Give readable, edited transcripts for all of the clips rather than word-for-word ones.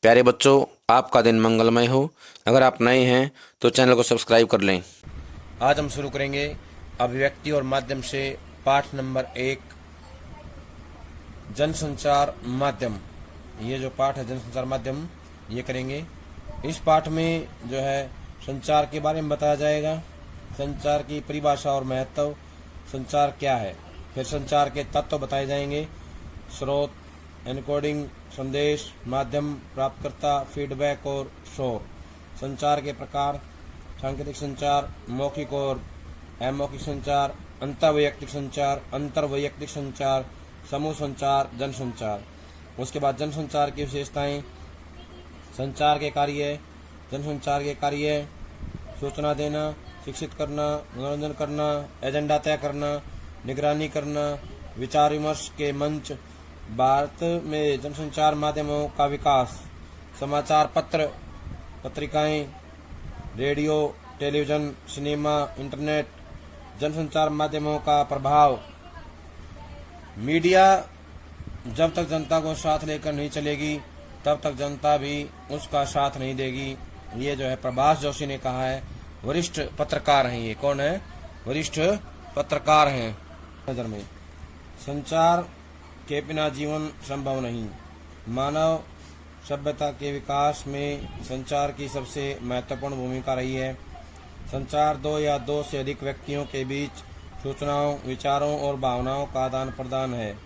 प्यारे बच्चों, आपका दिन मंगलमय हो। अगर आप नए हैं तो चैनल को सब्सक्राइब कर लें। आज हम शुरू करेंगे अभिव्यक्ति और माध्यम से पाठ नंबर 1, जनसंचार माध्यम। ये जो पाठ है जनसंचार माध्यम, ये करेंगे। इस पाठ में जो है संचार के बारे में बताया जाएगा, संचार की परिभाषा और महत्व, संचार क्या है, फिर संचार के तत्व बताए जाएंगे, स्रोत, एनकोडिंग, संदेश, माध्यम, प्राप्तकर्ता, फीडबैक और शोर। संचार के प्रकार: सांकेतिक संचार, मौखिक और अमौखिक संचार, अंतर्वैयक्तिक संचार, अंतर्वैयक्तिक संचार, समूह संचार, जनसंचार। उसके बाद जनसंचार की विशेषताएं, संचार के कार्य, जनसंचार के कार्य: सूचना देना, शिक्षित करना, मनोरंजन करना, एजेंडा तय करना, निगरानी करना, विचार विमर्श के मंच। भारत में जनसंचार माध्यमों का विकास: समाचार पत्र, पत्रिकाएं, रेडियो, टेलीविजन, सिनेमा, इंटरनेट। जनसंचार माध्यमों का प्रभाव: मीडिया जब तक जनता को साथ लेकर नहीं चलेगी तब तक जनता भी उसका साथ नहीं देगी। ये जो है प्रभाष जोशी ने कहा है। वरिष्ठ पत्रकार हैं ये। कौन है? वरिष्ठ पत्रकार हैं। नजर में संचार के बिना जीवन संभव नहीं। मानव सभ्यता के विकास में संचार की सबसे महत्वपूर्ण भूमिका रही है। संचार दो या दो से अधिक व्यक्तियों के बीच सूचनाओं, विचारों और भावनाओं का आदान प्रदान है।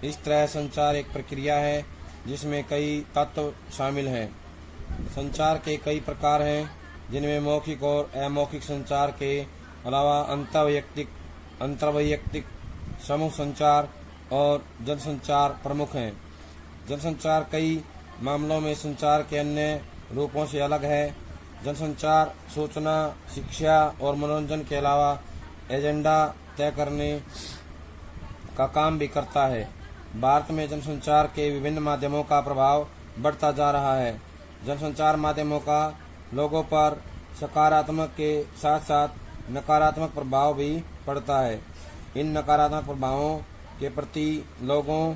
इस तरह संचार एक प्रक्रिया है जिसमें कई तत्व शामिल हैं। संचार के कई प्रकार हैं जिनमें मौखिक और अमौखिक संचार के अलावा अंतर्वैयक्तिक, समूह संचार और जनसंचार प्रमुख हैं। जनसंचार कई मामलों में संचार के अन्य रूपों से अलग है। जनसंचार सूचना, शिक्षा और मनोरंजन के अलावा एजेंडा तय करने का काम भी करता है। भारत में जनसंचार के विभिन्न माध्यमों का प्रभाव बढ़ता जा रहा है। जनसंचार माध्यमों का लोगों पर सकारात्मक के साथ साथ नकारात्मक प्रभाव भी पड़ता है। इन नकारात्मक प्रभावों के प्रति लोगों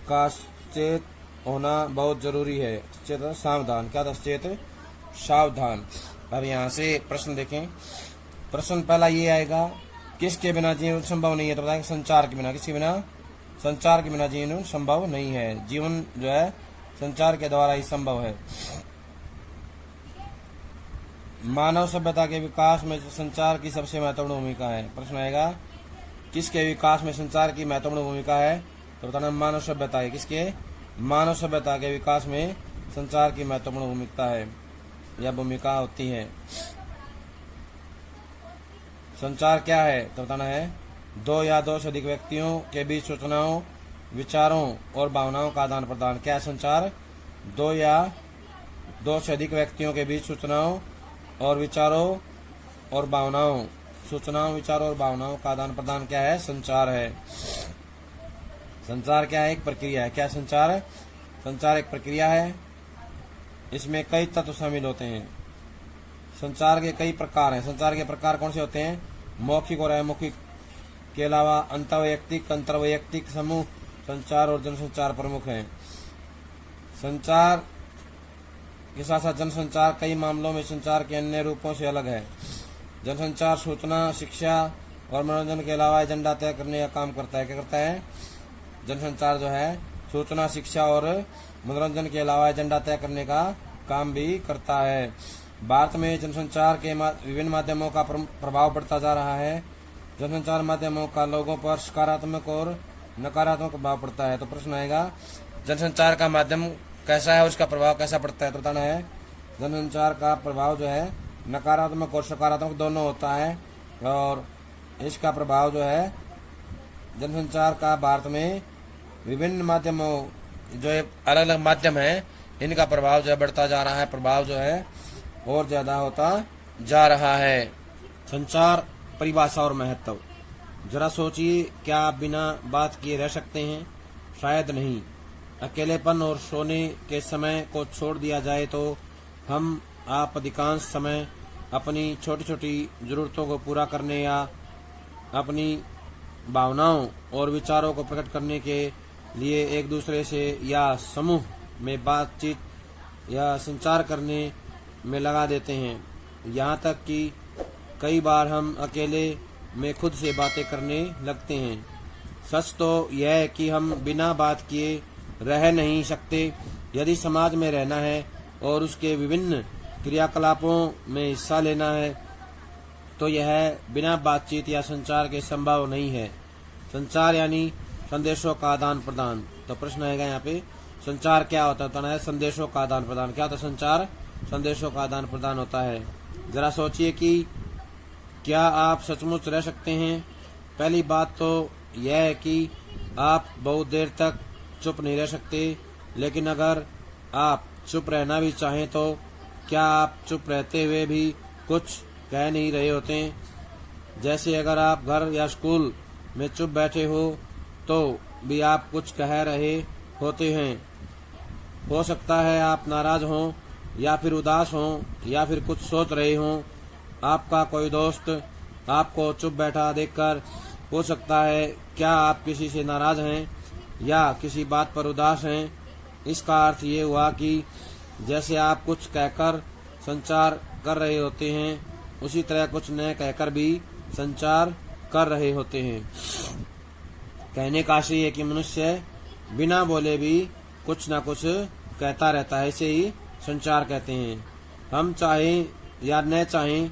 का सचेत होना बहुत जरूरी है। सचेत सावधान। क्या था? सचेत सावधान। अब यहाँ से प्रश्न देखें। प्रश्न पहला ये आएगा, किसके बिना जीवन संभव नहीं है? तो बताएंगे संचार के बिना। किसके बिना? संचार के बिना जीवन संभव नहीं है। जीवन जो है संचार के द्वारा ही संभव है। मानव सभ्यता के विकास में संचार की सबसे महत्वपूर्ण भूमिका है। प्रश्न आएगा, किसके विकास में संचार की महत्वपूर्ण भूमिका है? तो बताना मानव सभ्यता है। किसके? मानव सभ्यता के विकास में संचार की महत्वपूर्ण भूमिका है या भूमिका होती है। संचार क्या है? तो बताना है दो या दो से अधिक व्यक्तियों के बीच सूचनाओं, विचारों और भावनाओं का आदान प्रदान। क्या है संचार? दो या दो से अधिक व्यक्तियों के बीच सूचनाओं और विचारों और भावनाओं, सूचनाओं, विचारों और भावनाओं का आदान प्रदान क्या है? संचार है। संचार क्या है? एक प्रक्रिया है। क्या संचार है? संचार एक प्रक्रिया है। इसमें कई तत्व शामिल होते हैं। संचार के कई प्रकार हैं। संचार के प्रकार कौन से होते हैं? मौखिक और अमौखिक के अलावा अंतर्वैयक्तिक, अंतर्वैयक्तिक, समूह संचार और जनसंचार प्रमुख हैं। संचार के साथ साथ जनसंचार कई मामलों में संचार के अन्य रूपों से अलग है। जनसंचार सूचना, शिक्षा और मनोरंजन के अलावा एजेंडा तय करने का काम करता है। क्या करता है? जनसंचार जो है सूचना, शिक्षा और मनोरंजन के अलावा एजेंडा तय करने का काम भी करता है। भारत में जनसंचार के विभिन्न माध्यमों का प्रभाव बढ़ता जा रहा है। जनसंचार माध्यमों का लोगों पर सकारात्मक और नकारात्मक प्रभाव पड़ता है। तो प्रश्न आएगा, जनसंचार का माध्यम कैसा है, उसका प्रभाव कैसा पड़ता है? तो बताना है जनसंचार का प्रभाव जो है नकारात्मक और सकारात्मक दोनों होता है। और इसका प्रभाव जो है जनसंचार का भारत में विभिन्न माध्यमों, जो अलग अलग माध्यम है, इनका प्रभाव जो है बढ़ता जा रहा है। प्रभाव जो है और ज्यादा होता जा रहा है। संचार परिभाषा और महत्व। जरा सोचिए, क्या आप बिना बात किए रह सकते हैं? शायद नहीं। अकेलेपन और सोने के समय को छोड़ दिया जाए तो आप अधिकांश समय अपनी छोटी छोटी जरूरतों को पूरा करने या अपनी भावनाओं और विचारों को प्रकट करने के लिए एक दूसरे से या समूह में बातचीत या संचार करने में लगा देते हैं। यहाँ तक कि कई बार हम अकेले में खुद से बातें करने लगते हैं। सच तो यह है कि हम बिना बात किए रह नहीं सकते। यदि समाज में रहना है और उसके विभिन्न क्रियाकलापों में हिस्सा लेना है तो यह बिना बातचीत या संचार के संभव नहीं है। संचार यानी संदेशों का आदान प्रदान। तो प्रश्न आएगा यहाँ पे, संचार क्या होता है? संदेशों का आदान प्रदान। क्या होता है संचार? संदेशों का आदान प्रदान होता है। जरा सोचिए कि क्या आप सचमुच रह सकते हैं? पहली बात तो यह है कि आप बहुत देर तक चुप नहीं रह सकते, लेकिन अगर आप चुप रहना भी चाहें तो क्या आप चुप रहते हुए भी कुछ कह नहीं रहे होते? जैसे अगर आप घर या स्कूल में चुप बैठे हो तो भी आप कुछ कह रहे होते हैं। हो सकता है आप नाराज हों या फिर उदास हों या फिर कुछ सोच रहे हों। आपका कोई दोस्त आपको चुप बैठा देखकर पूछ सकता है, क्या आप किसी से नाराज हैं या किसी बात पर उदास हैं? इसका अर्थ ये हुआ कि जैसे आप कुछ कहकर संचार कर रहे होते हैं, उसी तरह कुछ न कहकर भी संचार कर रहे होते हैं। कहने का आशय है कि मनुष्य बिना बोले भी कुछ ना कुछ कहता रहता है, इसे ही संचार कहते हैं। हम चाहें या न चाहें,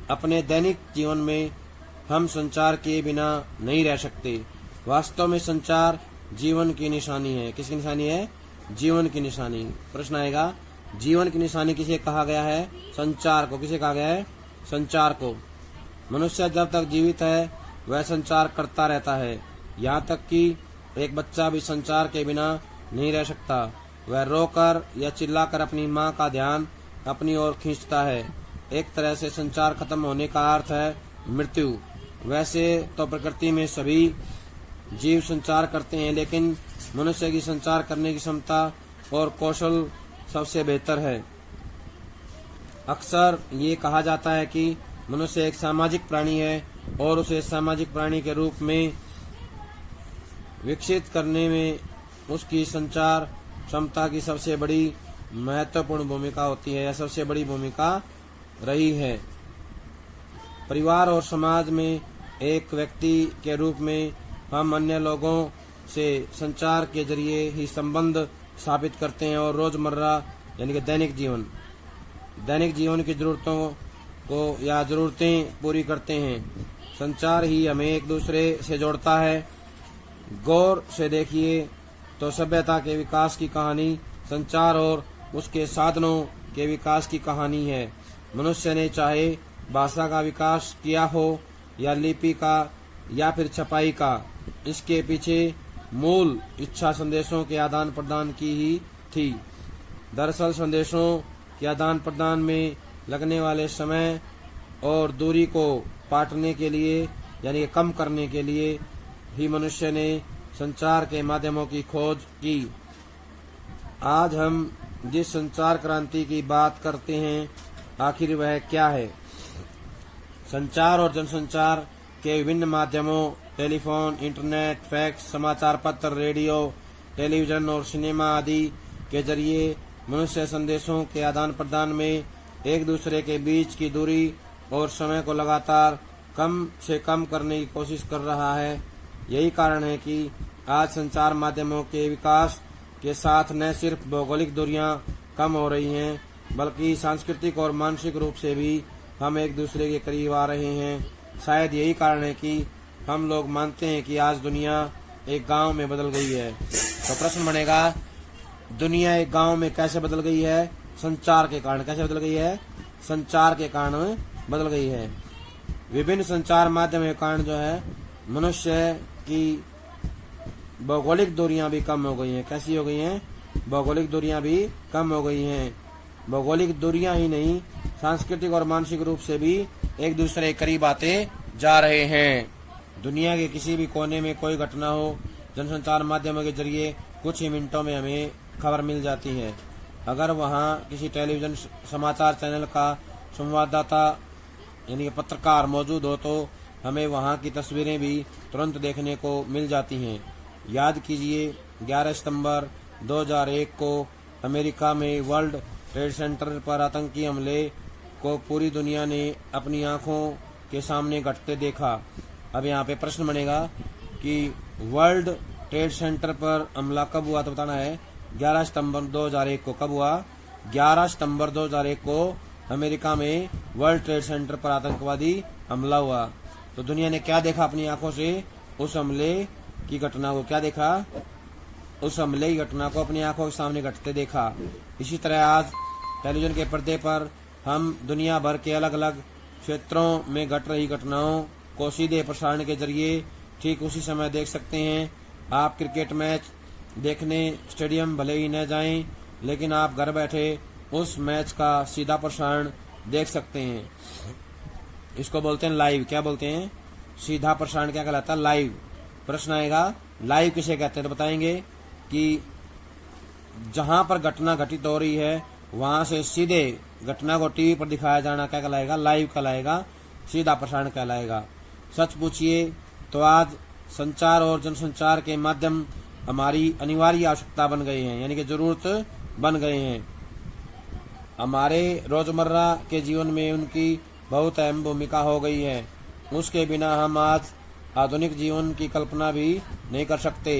अपने दैनिक जीवन में हम संचार के बिना नहीं रह सकते। वास्तव में संचार जीवन की निशानी है। किसकी निशानी है? जीवन की निशानी। प्रश्न आएगा, जीवन की निशानी किसे कहा गया है? संचार को। किसे कहा गया है? संचार को। मनुष्य जब तक जीवित है वह संचार करता रहता है। यहाँ तक कि एक बच्चा भी संचार के बिना नहीं रह सकता। वह रोकर या चिल्लाकर अपनी माँ का ध्यान अपनी ओर खींचता है। एक तरह से संचार खत्म होने का अर्थ है मृत्यु। वैसे तो प्रकृति में सभी जीव संचार करते हैं, लेकिन मनुष्य की संचार करने की क्षमता और कौशल सबसे बेहतर है। अक्सर ये कहा जाता है कि मनुष्य एक सामाजिक प्राणी है और उसे सामाजिक प्राणी के रूप में विकसित करने में उसकी संचार क्षमता की सबसे बड़ी महत्वपूर्ण भूमिका होती है या सबसे बड़ी भूमिका रही है। परिवार और समाज में एक व्यक्ति के रूप में हम अन्य लोगों से संचार के जरिए ही संबंध स्थापित करते हैं और रोजमर्रा यानी कि दैनिक जीवन की जरूरतों को या जरूरतें पूरी करते हैं। संचार ही हमें एक दूसरे से जोड़ता है। गौर से देखिए तो सभ्यता के विकास की कहानी संचार और उसके साधनों के विकास की कहानी है। मनुष्य ने चाहे भाषा का विकास किया हो या लिपि का या फिर छपाई का, इसके पीछे मूल इच्छा संदेशों के आदान प्रदान की ही थी। दरअसल संदेशों के आदान प्रदान में लगने वाले समय और दूरी को पाटने के लिए यानी कम करने के लिए ही मनुष्य ने संचार के माध्यमों की खोज की। आज हम जिस संचार क्रांति की बात करते हैं, आखिर वह क्या है? संचार और जनसंचार के विभिन्न माध्यमों टेलीफोन, इंटरनेट, फैक्स, समाचार पत्र, रेडियो, टेलीविजन और सिनेमा आदि के जरिए मनुष्य संदेशों के आदान प्रदान में एक दूसरे के बीच की दूरी और समय को लगातार कम से कम करने की कोशिश कर रहा है। यही कारण है कि आज संचार माध्यमों के विकास के साथ न सिर्फ भौगोलिक दूरियां कम हो रही हैं, बल्कि सांस्कृतिक और मानसिक रूप से भी हम एक दूसरे के करीब आ रहे हैं। शायद यही कारण है कि हम लोग मानते हैं कि आज दुनिया एक गांव में बदल गई है। तो प्रश्न बनेगा, दुनिया एक गांव में कैसे बदल गई है? संचार के कारण। कैसे बदल गई है? संचार के कारण बदल गई है। विभिन्न संचार माध्यम के कारण जो है मनुष्य की भौगोलिक दूरियां भी कम हो गई हैं। कैसी हो गई हैं? भौगोलिक दूरियां भी कम हो गई हैं। भौगोलिक दूरियां ही नहीं, सांस्कृतिक और मानसिक रूप से भी एक दूसरे के करीब आते जा रहे हैं। दुनिया के किसी भी कोने में कोई घटना हो, जनसंचार माध्यमों के जरिए कुछ ही मिनटों में हमें खबर मिल जाती है। अगर वहाँ किसी टेलीविजन समाचार चैनल का संवाददाता यानी कि पत्रकार मौजूद हो तो हमें वहाँ की तस्वीरें भी तुरंत देखने को मिल जाती हैं। याद कीजिए 11 सितंबर 2001 को अमेरिका में वर्ल्ड ट्रेड सेंटर पर आतंकी हमले को पूरी दुनिया ने अपनी आंखों के सामने घटते देखा। अब यहाँ पे प्रश्न बनेगा कि वर्ल्ड ट्रेड सेंटर पर हमला कब हुआ, तो बताना है 11 सितंबर 2001 को। कब हुआ? 11 सितंबर 2001 को अमेरिका में वर्ल्ड ट्रेड सेंटर पर आतंकवादी हमला हुआ। तो दुनिया ने क्या देखा अपनी आंखों से? उस हमले की घटना को क्या देखा? उस हमले की घटना को अपनी आंखों के सामने घटते देखा। इसी तरह आज टेलीविजन के पर्दे पर हम दुनिया भर के अलग अलग क्षेत्रों में घट रही घटनाओं को सीधे प्रसारण के जरिए ठीक उसी समय देख सकते हैं। आप क्रिकेट मैच देखने स्टेडियम भले ही न जाएं, लेकिन आप घर बैठे उस मैच का सीधा प्रसारण देख सकते हैं। इसको बोलते हैं लाइव। क्या बोलते हैं? सीधा प्रसारण क्या कहलाता है? लाइव। प्रश्न आएगा लाइव किसे कहते हैं, तो बताएंगे कि जहां पर घटना घटित हो रही है वहां से सीधे घटना को टीवी पर दिखाया जाना क्या कहलाएगा? लाइव कहलाएगा, सीधा प्रसारण कहलाएगा। सच पूछिए तो आज संचार और जनसंचार के माध्यम हमारी अनिवार्य आवश्यकता बन गए हैं, यानी कि जरूरत बन गए हैं। हमारे रोजमर्रा के जीवन में उनकी बहुत अहम भूमिका हो गई है। उसके बिना हम आज आधुनिक जीवन की कल्पना भी नहीं कर सकते।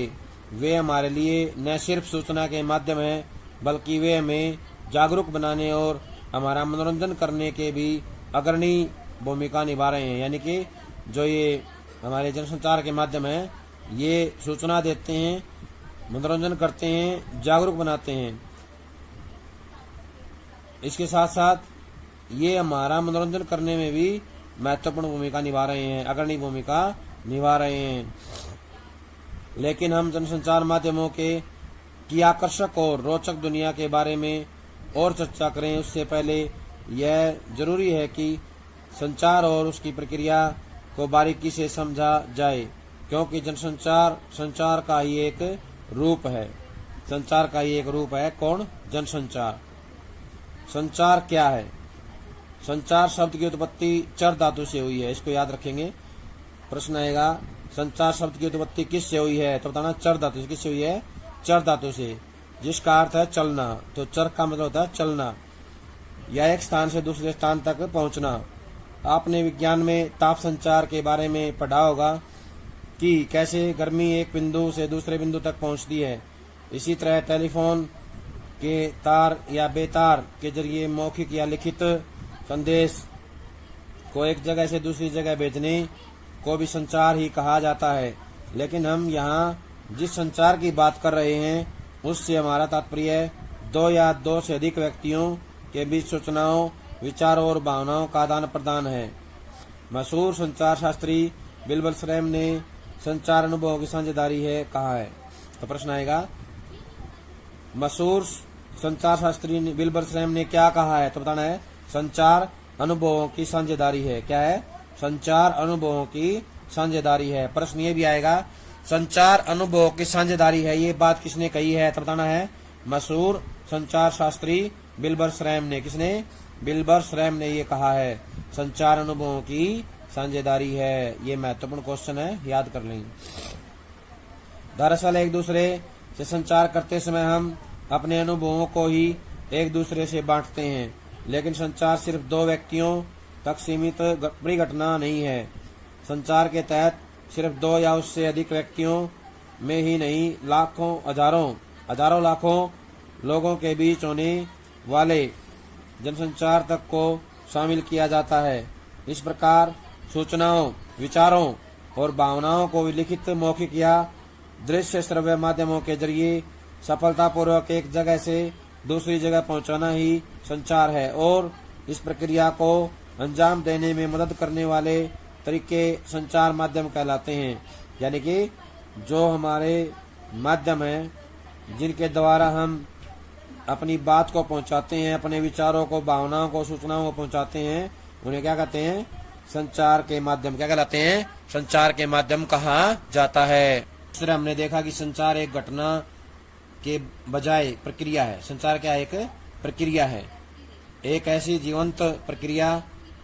वे हमारे लिए न सिर्फ सूचना के माध्यम हैं, बल्कि वे हमें जागरूक बनाने और हमारा मनोरंजन करने के भी अग्रणी भूमिका निभा रहे हैं। यानी कि जो ये हमारे जनसंचार के माध्यम है, ये सूचना देते हैं, मनोरंजन करते हैं, जागरूक बनाते हैं। इसके साथ साथ ये हमारा मनोरंजन करने में भी महत्वपूर्ण भूमिका निभा रहे हैं, अग्रणी भूमिका निभा रहे हैं। लेकिन हम जनसंचार माध्यमों की आकर्षक और रोचक दुनिया के बारे में और चर्चा करें, उससे पहले यह जरूरी है कि संचार और उसकी प्रक्रिया को बारीकी से समझा जाए, क्योंकि जनसंचार संचार का ही एक रूप है। संचार का ही एक रूप है। कौन? जनसंचार। संचार क्या है? संचार शब्द की उत्पत्ति चर धातु से हुई है, इसको याद रखेंगे। प्रश्न आएगा संचार शब्द की उत्पत्ति किससे हुई है, तो बताना चर धातु से। किससे हुई है? चर धातु से, जिसका अर्थ है चलना। तो चर का मतलब होता है चलना, या एक स्थान से दूसरे स्थान तक पहुंचना। आपने विज्ञान में ताप संचार के बारे में पढ़ा होगा कि कैसे गर्मी एक बिंदु से दूसरे बिंदु तक पहुंचती है। इसी तरह टेलीफोन के तार या बेतार के जरिए मौखिक या लिखित संदेश को एक जगह से दूसरी जगह भेजने को भी संचार ही कहा जाता है। लेकिन हम यहाँ जिस संचार की बात कर रहे हैं उससे हमारा तात्पर्य दो या दो से अधिक व्यक्तियों के बीच सूचनाओं, विचारों और भावनाओं का आदान प्रदान है। मशहूर संचार शास्त्री विल्बर श्रैम ने संचार अनुभव की साझेदारी है कहा है। तो प्रश्न आएगा मशहूर संचार शास्त्री विल्बर श्रैम ने क्या कहा है, तो बताना है संचार अनुभवों की साझेदारी है। क्या है? संचार अनुभवों की साझेदारी है। प्रश्न ये भी आएगा संचार अनुभवों की साझेदारी है, ये बात किसने कही है, तो बताना है मशहूर संचार शास्त्री विल्बर श्रैम ने। किसने? विल्बर श्रैम ने ये कहा है संचार अनुभवों की साझेदारी है। ये महत्वपूर्ण क्वेश्चन है, याद कर लेंगे। दरअसल एक दूसरे से संचार करते समय हम अपने अनुभवों को ही एक दूसरे से बांटते हैं, लेकिन संचार सिर्फ दो व्यक्तियों तक सीमित बड़ी घटना नहीं है। संचार के तहत सिर्फ दो या उससे अधिक व्यक्तियों में ही नहीं, लाखों हजारों लाखों लोगों के बीच होने वाले जनसंचार तक को शामिल किया जाता है। इस प्रकार सूचनाओं, विचारों और भावनाओं को लिखित, मौखिक या दृश्य श्रव्य माध्यमों के जरिए सफलतापूर्वक एक जगह से दूसरी जगह पहुंचाना ही संचार है, और इस प्रक्रिया को अंजाम देने में मदद करने वाले तरीके संचार माध्यम कहलाते हैं। यानी कि जो हमारे माध्यम हैं जिनके द्वारा हम अपनी बात को पहुंचाते हैं, अपने विचारों को, भावनाओं को, सूचनाओं को पहुंचाते हैं, उन्हें क्या कहते हैं? संचार के माध्यम। क्या कहलाते हैं? संचार के माध्यम कहा जाता है। इस तरह हमने देखा कि संचार एक घटना के बजाय प्रक्रिया है। संचार क्या है? एक प्रक्रिया है, एक ऐसी जीवंत प्रक्रिया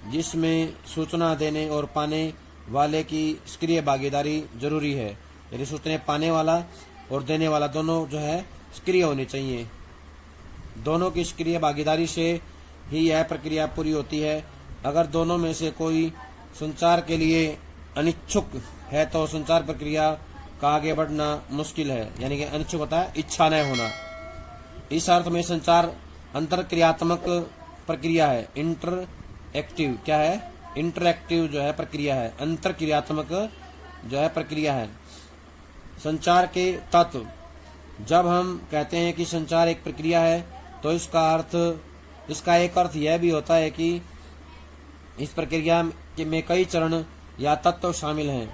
जिसमें सूचना देने और पाने वाले की सक्रिय भागीदारी जरूरी है। यदि सूचना पाने वाला और देने वाला दोनों जो है सक्रिय होने चाहिए। दोनों की सक्रिय भागीदारी से ही यह प्रक्रिया पूरी होती है। अगर दोनों में से कोई संचार के लिए अनिच्छुक है तो संचार प्रक्रिया का आगे बढ़ना मुश्किल है। यानी कि अनिच्छुक होता है इच्छा न होना। इस अर्थ में संचार अंतरक्रियात्मक प्रक्रिया है। इंटरएक्टिव क्या है? इंटरएक्टिव जो है प्रक्रिया है, अंतरक्रियात्मक जो है प्रक्रिया है। संचार के तत्व, जब हम कहते हैं कि संचार एक प्रक्रिया है तो इसका एक अर्थ यह भी होता है कि इस प्रक्रिया में कई चरण या तत्व शामिल हैं।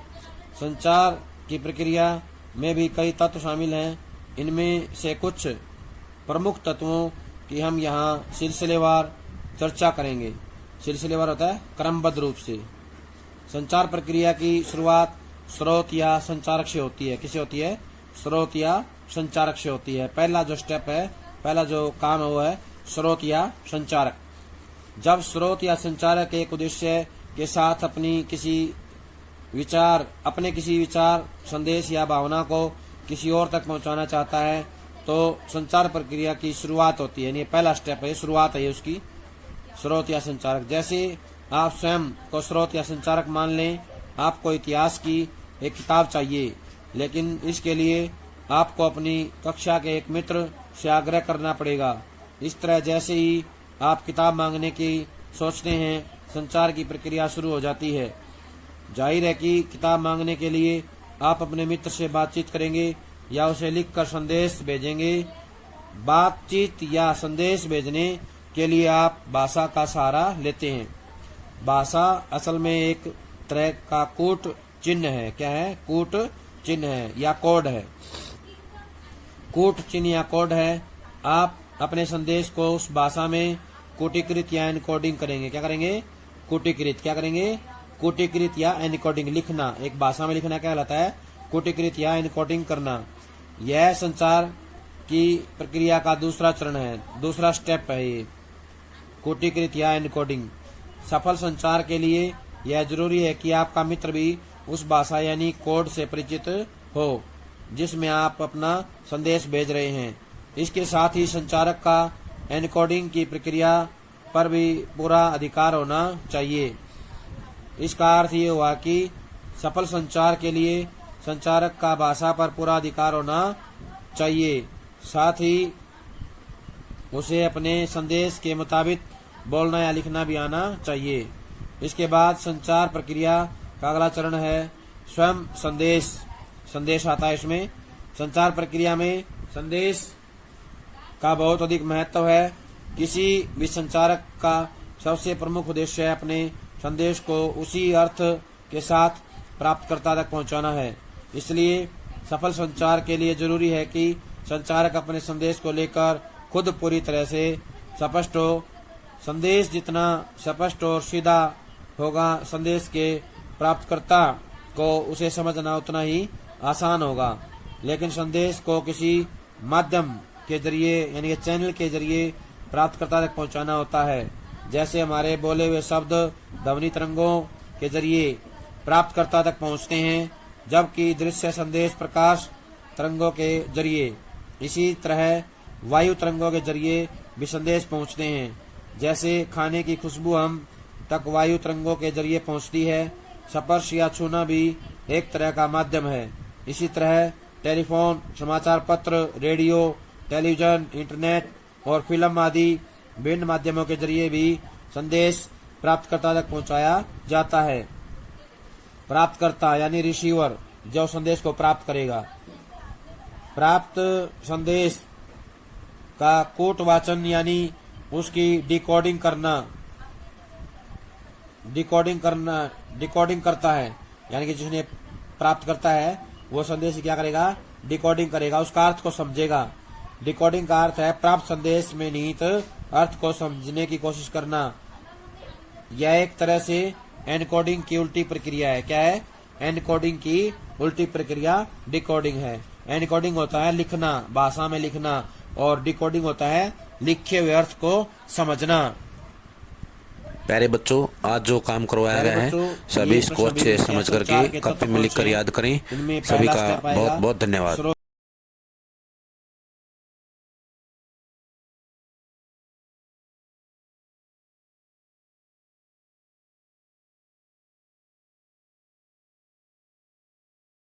संचार की प्रक्रिया में भी कई तत्व शामिल हैं। इनमें से कुछ प्रमुख तत्वों की हम यहाँ सिलसिलेवार चर्चा करेंगे। सिलसिलेवार होता है क्रमबद्ध रूप से। संचार प्रक्रिया की शुरुआत स्रोत या संचारक से होती है। किसे होती है? स्रोत या संचारक से होती है। पहला जो स्टेप है, पहला जो काम है वो है स्रोत या संचारक। जब स्रोत या संचारक एक उद्देश्य के साथ अपने किसी विचार, संदेश या भावना को किसी और तक पहुंचाना चाहता है तो संचार प्रक्रिया की शुरुआत होती है। यानी पहला स्टेप है, शुरुआत है उसकी, स्रोत या संचारक। जैसे आप स्वयं को स्रोत या संचारक मान लें। आपको इतिहास की एक किताब चाहिए, लेकिन इसके लिए आपको अपनी कक्षा के एक मित्र से आग्रह करना पड़ेगा। इस तरह जैसे ही आप किताब मांगने की सोचते हैं, संचार की प्रक्रिया शुरू हो जाती है। जाहिर है कि किताब मांगने के लिए आप अपने मित्र से बातचीत करेंगे या उसे लिखकर संदेश भेजेंगे। बातचीत या संदेश भेजने के लिए आप भाषा का सहारा लेते हैं। भाषा असल में एक तरह का कूट चिन्ह है। क्या है? कूट चिन्ह है या कोड है। कूट चिन्ह या कोड है। आप अपने संदेश को उस भाषा में कूटीकृत या एनकोडिंग करेंगे। क्या करेंगे? कूटीकृत। क्या करेंगे? कूटीकृत या एनकोडिंग। लिखना, एक भाषा में लिखना क्या कहलाता है? कूटीकृत या एनकोडिंग करना। यह संचार की प्रक्रिया का दूसरा चरण है, दूसरा स्टेप है ये, कूटीकृत या एनकोडिंग। सफल संचार के लिए यह जरूरी है कि आपका मित्र भी उस भाषा यानी कोड से परिचित हो जिसमें आप अपना संदेश भेज रहे हैं। इसके साथ ही संचारक का एनकोडिंग की प्रक्रिया पर भी पूरा अधिकार होना चाहिए। इसका अर्थ ये हुआ कि सफल संचार के लिए संचारक का भाषा पर पूरा अधिकार होना चाहिए, साथ ही उसे अपने संदेश के मुताबिक बोलना या लिखना भी आना चाहिए। इसके बाद संचार प्रक्रिया का अगला चरण है स्वयं संदेश। संदेश आता है इसमें। संचार प्रक्रिया में संदेश का बहुत अधिक महत्व है। किसी भी संचारक का सबसे प्रमुख उद्देश्य है अपने संदेश को उसी अर्थ के साथ प्राप्तकर्ता तक पहुंचाना है। इसलिए सफल संचार के लिए जरूरी है कि संचारक अपने संदेश को लेकर खुद पूरी तरह से स्पष्ट हो। संदेश जितना स्पष्ट और सीधा होगा, संदेश के प्राप्तकर्ता को उसे समझना उतना ही आसान होगा। लेकिन संदेश को किसी माध्यम के जरिए यानी कि चैनल के जरिए प्राप्तकर्ता तक पहुंचाना होता है। जैसे हमारे बोले हुए शब्द ध्वनि तरंगों के जरिए प्राप्तकर्ता तक पहुंचते हैं, जबकि दृश्य संदेश प्रकाश तरंगों के जरिए, इसी तरह वायु तरंगों के जरिए भी संदेश पहुंचते हैं। जैसे खाने की खुशबू हम तक वायु तरंगों के जरिए पहुंचती है, स्पर्श या छूना भी एक तरह का माध्यम है। इसी तरह टेलीफोन, समाचार पत्र, रेडियो, टेलीविजन, इंटरनेट और फिल्म आदि विभिन्न माध्यमों के जरिए भी संदेश प्राप्तकर्ता तक पहुंचाया जाता है। प्राप्तकर्ता यानी रिसीवर जो संदेश को प्राप्त करेगा। प्राप्त संदेश का कोट वाचन यानी उसकी डिकोडिंग करता है। यानी कि जिसने प्राप्त करता है वो संदेश क्या करेगा? डिकोडिंग करेगा, उसका अर्थ को समझेगा। डिकोडिंग का अर्थ है प्राप्त संदेश में निहित अर्थ को समझने की कोशिश करना। यह एक तरह से एनकोडिंग की उल्टी प्रक्रिया है। क्या है? एनकोडिंग की उल्टी प्रक्रिया डिकोडिंग है। एनकोडिंग होता है लिखना, भाषा में लिखना, और डिकोडिंग होता है लिखे हुए अर्थ को समझना। प्यारे बच्चों, आज जो काम करवाया गया है सभी इसको अच्छे से समझ करके कॉपी में लिखकर याद करें। सभी का बहुत बहुत धन्यवाद।